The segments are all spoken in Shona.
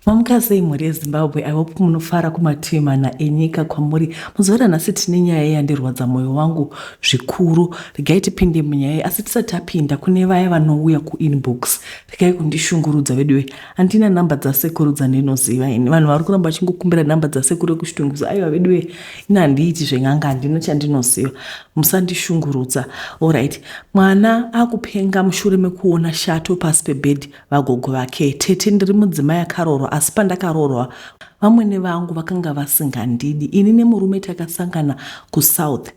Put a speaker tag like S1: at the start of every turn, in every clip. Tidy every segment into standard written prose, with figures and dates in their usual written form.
S1: Mamukazei mhuri yeZimbabwe, I hope munofara kumativi mana enyika kwamuri. Muzoona nhasi tine nyaya yandirwadza mwoyo wangu zvikuru. Regai tipinde munyaya, asi tisati tapinda, kune vaya vanouya kuinbox regai kundishungurudza veduwe. Handina namba dzasekuru dzandinoziva ini. Vanhu vari kuramba vachingokumbira namba dzasekuru ekushungurudzo. Aiwa veduwe, ina handiiti zveng'anga, handina chandinoziva. Musandishungurudza. Alright. Mwana akupenga mushure mekuona shato pasi pebhedhi vagogo vake. Tete ndiri mudzimai akaroorwa, asi pandakaroorwa vamwene vangu vakanga vasingandidi. Ini nemurume takasangana kuSouth.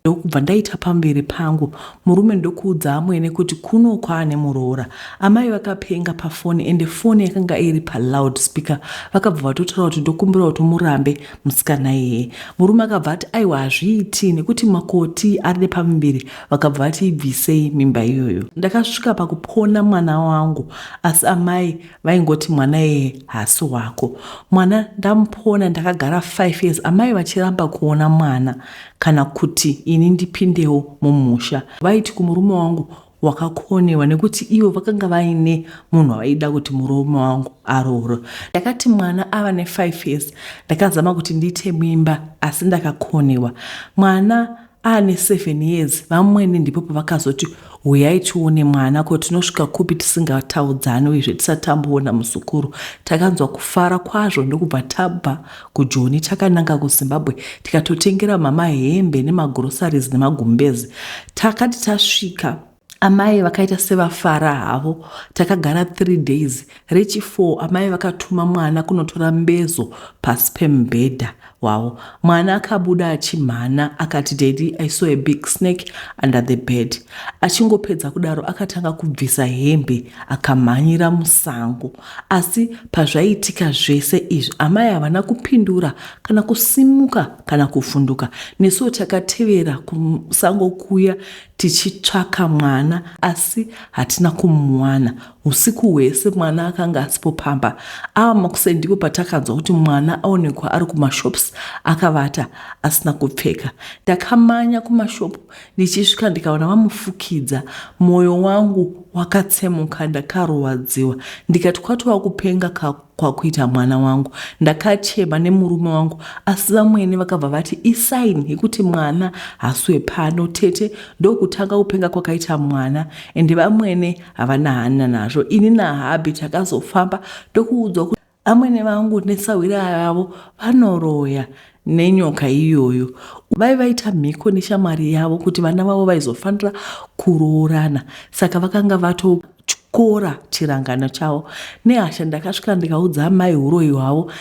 S1: Ndokubva ndaita pamberi pangu, murume ndokuudza amwene kuti kuno kwaane muroora. Amai vakapenga pafoni ende foni yakanga iri paloudspeaker. Vakabva vatotaura kuti ndokumbira kuti murambe musikana iyeye. Murume akabva ati aiwa hazviiti nekuti makoti ari pamuviri. Vakabva vati ibvisei mimba iyoyo. Ndakasvika pakupona mwana wangu, asi amai vaingoti mwana iyeye hasi wako. Mwana ndamupona, ndakagara 5 years. Amai vachiramba kuona mwana kana kuti ini ndipindewo mumusha. Vaiti kumurume wangu wakakonewa nekuti ivo vakanga vaine munhu avaida kuti murume wangu aroore. Ndakati mwana ava ne5 years ndakazama kuti ndiite mimba asi ndakakonewa. Mwana ane 7 years vamwene ndipo pavakazoti uyai tione mwana kuti tinosvika kupi tisingataudzani uyezve tisatamboona muzukuru. Takanzwa kufara kwazvo ndokubva tabva kuJoni takananga kuZimbabwe tikatotengera mama hembe nemagrosaries nemagumbezi. Takati tasvika amai vakaita sevafara havo. Takagara 3 days. Rechi 4 amai vakatuma mwana kunotora mbezo pasi pemubhedha wavo. Mwana akabuda achimhana akati daddy, I saw a big snake under the bed. Achingopedza kudaro akatanga kubvisa hembe akamhanyira musango. Asi pazvaitika zvese izvi amai havana kupindura kana kusimuka kana kufunduka. Nesuwo takatevera kusango kuya tichitsvaka mwana asi hatina kumuwana. Usiku hwese mwana akanga asipo pamba. Ava makusai ndipo patakanzwa kuti mwana aonekwa ari kumashops akavata asina kupfeka. Ndakamanya kumashopu ndichisvika ndikaona vamufukidza. Mwoyo wangu wakatsemuka, ndakarwadziwa. Ndikati kwatova kupenga kwakuita mwana wangu. Ndakachema nemurume wangu asi vamwene vakabva vati isaini yekuti mwana hasiwe pano. Tete ndokutanga kupenga kwakaita mwana ende vamwene havana hanya nazvo. Ini naHabi takazofamba ndokuudzwa kuti amwene vangu nesawira yavo vanoroya nenyoka iyoyo. Vaita mhiko neshamwari yavo kuti vana vavo vaizofanira kuroorana. Saka vakanga vatotyora chirangano chavo. Nehasha ndakasvika ndikaudza amai uroyi hwavo.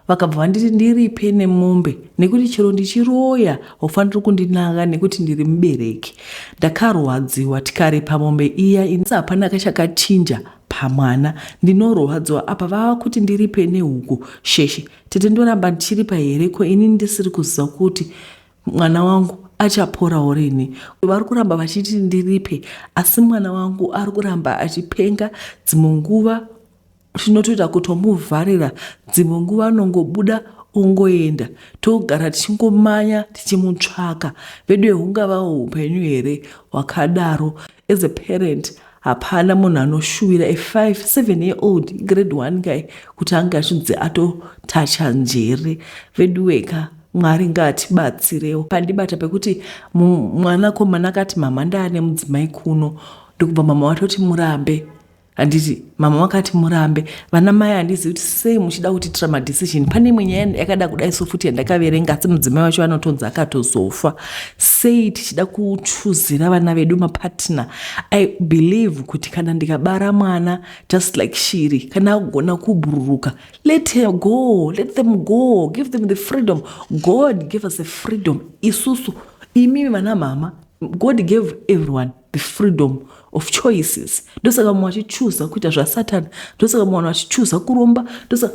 S1: Vakabva vanditi ndiripe nemombe nekuti chero ndichiroya ufanira kundinanga nekuti ndiri mubereki. Ndakarwadziwa. Tikarepa mombe iya inzi hapana kachakachinja pamwana. Ndinorwadziwa apa vava kuti ndiripe nehuku sheshe. Tete ndoramba ndichiripa here ko ini ndisiri kuziva kuti mwana wangu achaporawo rini. Vari kuramba vachiti ndiripe asi mwana wangu ari kuramba achipenga. Dzimwe nguva zvinotoita kutomuvharira, dzimwe nguva anongobuda ongoenda. Togara tichingomanya tichimutsvaka. Veduwe hungavawo upenyu here hwakadaro. As a parent hapana munhu anoshuvira a 7 year old grade 1 guy kuti ange achinzi atotacha njere. Veduweka Mwari ngatibatsirewo. Pandibata pekuti mwanakomana akati mama ndaane mudzimai kuno, ndokubva mama watoti murambe. Handiti mama wakati murambe. Vana mai handizivi kuti sei muchida kutitira madecision. Pane imwe nyaya yakada kudai sofuti yandakaverenga asi mudzimai wacho anotonzi akatozofa. Sei tichida kuchuzira vana vedu mapartner. I believe kuti kana ndikabara mwana just like shiri, kana agona kubhururuka, let them go, give them the freedom. God gave us the freedom. Isusu imimi vana mama, God gave everyone the freedom of choices. Ndosaka munhu achichuza kuita zvaSatani, ndosaka munhu achichuza kuromba,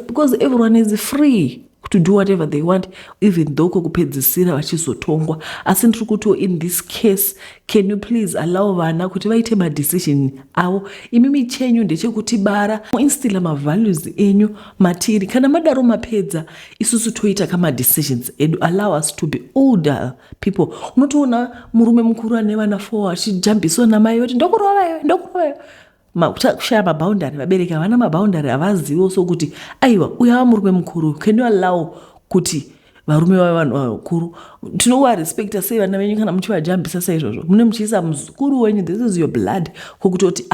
S1: because everyone is free to do whatever they want, even though kokupedzisira vachizotongwa. Asi ndiri kuti in this case, can you please allow vana kuti vaite madecision avo. Imimi chenyu ndechekuti bara muinstilla mavalues enyu matiri. Kana madaro mapedza isusu toita kama decisions edu. Allow us to be older people. Unotoona murume mukuru ane vana 4 achijambiswa namai vati ndokurova iwe. kushaya maboundary. Vabereki havana maboundary, havazivo sokuti aiwa uyu ava murume mukuru, can you allow kuti varume vave vanhu vakuru? Tinovarespecta sei vana venyu kana muchivajambisa saizvozvo? Mune muchiisa muzukuru wenyu, this is your blood, kwokutoti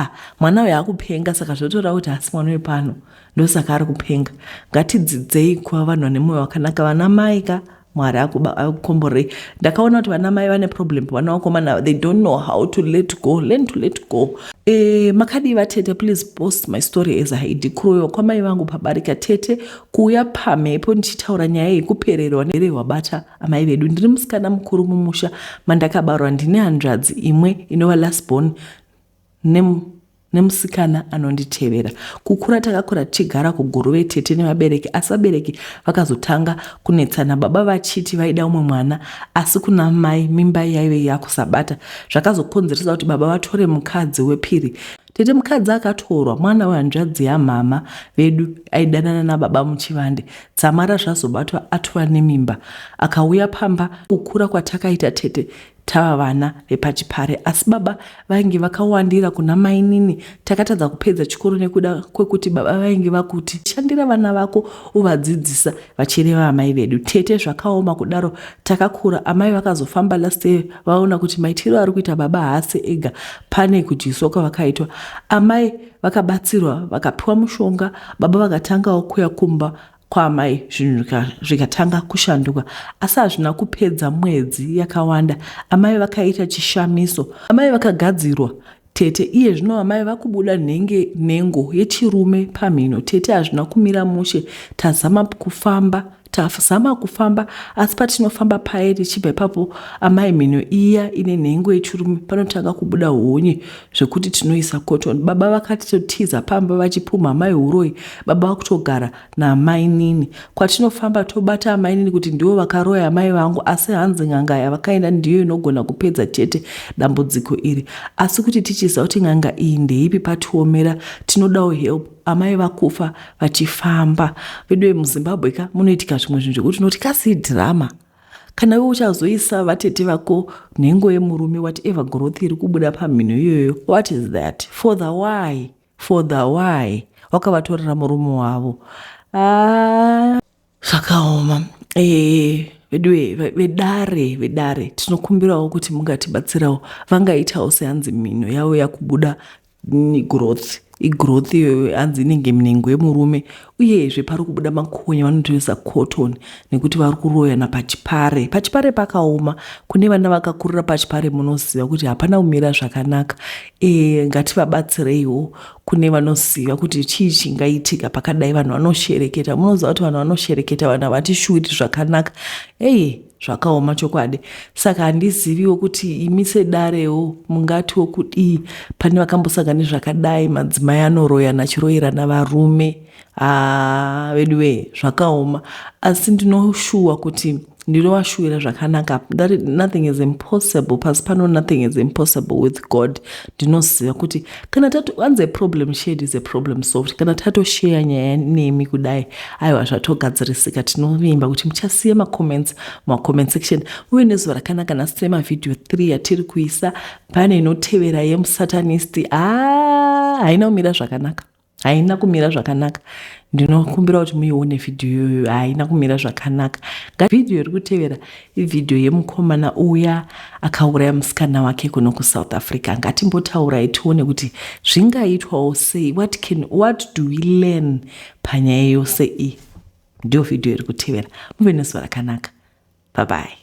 S1: mwana uyu akupenga, saka zvotora kuti asi mwana wepano ndosaka ari kupenga. Ngatidzidzei kuva vanhu vane mwoyo wakanaka. Vana mai Mwari akukomborei. Ndakaona kuti vana mai vane problem vana vakomana, they don't know how to let go. Learn to let go. Makadiva tete, please post my story as I did. Kuroiwa kwamai vangu pabarika tete, kuuya pamhepo ndichitaura nyaya yekupererwa nerewabata amai vedu. Ndiri musikana mukuru mumusha mandakabarwa, ndine hanzvadzi imwe inova last born nemusikana anonditevera. Kukura takakura tichigara kuguruve tete nevabereki, asi vabereki vakazotanga kunetsana, baba vachiti vaida umwe mwana asi kuna mai mimba yaive yakusabata, zvakazokonzeresa kuti baba vatore mukadzi wepiri. Tete mukadzi akatorwa, mwana wehanzvadzi yamama vedu aidanana nababa muchivande. Tsamara zvazobatwa atova nemimba, akauya pamba. Kukura kwatakaita tete tava vana vepachipare, asi baba vainge vakawandira kuna mai nini. Takatadza kupedza chikoro nekuda kwekuti baba vainge vakuti shandira vana vako uvadzidzisa vachireva amai vedu. Tete zvakaoma kudaro. Takakura, amai vakazofamba last day vaona kuti maitiro ari kuita baba haasi ega, pane kudyiso kwavakaitwa. Amai vakabatsirwa, vakapiwa mushonga, baba vakatangawo kuya kumba kwamai, zvinhu zvikatanga kushanduka. Asi hazvina kupedza mwedzi yakawanda, amai vakaita chishamiso, amai vakagadzirwa. Tete iye zvino amai vakubuda nhengo yechirume pamhino. Tete hazvina kumira mushe, tazama kufamba, asi patinofamba paye tichibva ipapo amai mhino iya ine nhengo yechirume panotanga kubuda honye zvekuti tinoisa cotton. Baba vakatotiza pamba vachipumha amai uroi, baba vakutogara naamai nini. Kwatinofamba tobata amai nini kuti ndivo vakaroya amai vangu, asi hanzi n'anga yavakaenda ndiyo inogona kupedza tete dambudziko iri. Asi kuti tichiziva kuti n'anga iyi ndeipi patiomera, tinodawo help. Amai vakufa vachifamba. Vedu muZimbabwe munoitika zvimwe zvinhu zvekuti tinoti kasi drama. Kana wewe uchazoisa vatete vako nhengo yemurume, whatever growth iri kubuda pamhino iyoyo, what is that? For the why? Wakavatorera murume wavo. Zvakaoma. Vedare tinokumbirawo kuti mungatibatsirawo, vangaitawo sehanzi mhino yavo yakubuda growth iyoyo hanzi inenge mnhengo yemurume, uyezve pari kubuda makonya vanotoisa cotton nekuti vari kuroyana pachipare. Pachipare pakaoma. Kune vana vakakurira pachipare munoziva kuti hapana kumira zvakanaka. Ngativabatsireiwo kune vanoziva kuti chii chingaitika pakadai. Vanhu vanoshereketa, munoziva kuti vanhu vanoshereketa, vanhu havatishuviri zvakanaka. Zvakaoma chokwadi. Saka handiziviwo kuti imi sedarewo mungatiwo kudii pane vakambosangana zvakadai, madzimai anoroyana achiroyerana varume. Vedu zvakaoma, asi ndinoshuwa kuti ndinovashuvira zvakanaka. Nothing is impossible. Pasi pano nothing is impossible with God. Ndinoziva kuti kana once a problem shared is a problem solved. Kana tatoshare nyaya nemi kudai, aiwa zvatogadzirisika. Tinovimba kuti muchasiya macomment section. Uye nezuva rakanaka nasema video 3 yatiri kuisa, pane inotevera yemusatanisti. Haina kumira zvakanaka. Ndinokumbira kuti muione video iyoyo, haina kumira zvakanaka. Video iri kutevera ivideo yemukomana uya akauraya musikana wake kuno kuSouth Africa. Ngatimbotaurai tione kuti zvingaitwawo sei. What do we learn panyaya yose iyi? Ndiyo video iri kutevera. Muve nezuva rakanaka. Bye bye.